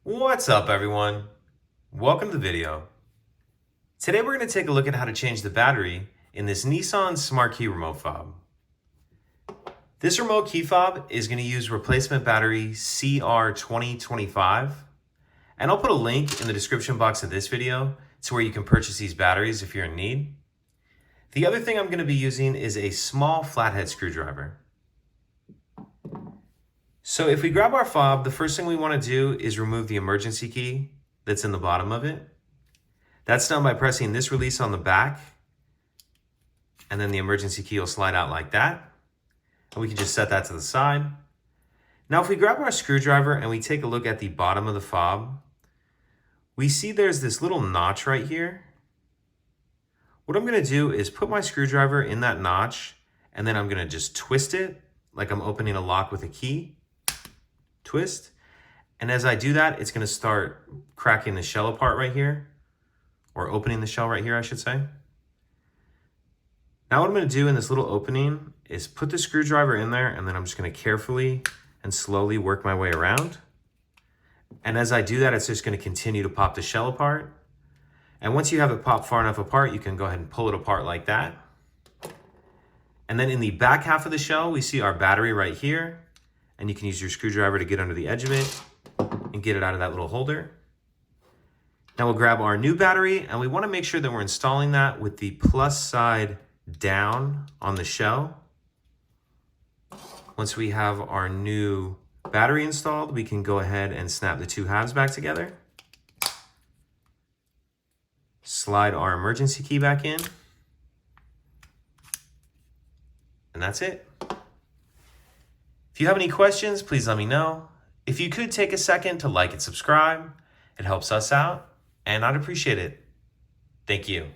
What's up, everyone? Welcome to the video. Today we're going to take a look at how to change the battery in this Nissan Smart Key remote fob. This remote key fob is going to use replacement battery CR2025, and I'll put a link in the description box of this video to where you can purchase these batteries if you're in need. The other thing I'm going to be using is a small flathead screwdriver. So if we grab our fob, the first thing we want to do is remove the emergency key that's in the bottom of it. That's done by pressing this release on the back, and then the emergency key will slide out like that. And we can just set that to the side. Now if we grab our screwdriver and we take a look at the bottom of the fob, we see there's this little notch right here. What I'm going to do is put my screwdriver in that notch, and then I'm going to just twist it like I'm opening a lock with a key. Twist, and as I do that, it's going to start cracking the shell apart right here, or opening the shell right here, I should say. Now what I'm going to do in this little opening is put the screwdriver in there, and then I'm just going to carefully and slowly work my way around. And as I do that, it's just going to continue to pop the shell apart. And once you have it popped far enough apart, you can go ahead and pull it apart like that. And then in the back half of the shell, we see our battery right here. And you can use your screwdriver to get under the edge of it and get it out of that little holder. Now we'll grab our new battery, and we want to make sure that we're installing that with the plus side down on the shell. Once we have our new battery installed, we can go ahead and snap the two halves back together. Slide our emergency key back in. And that's it. If you have any questions, please let me know. If you could take a second to like and subscribe, it helps us out, and I'd appreciate it. Thank you.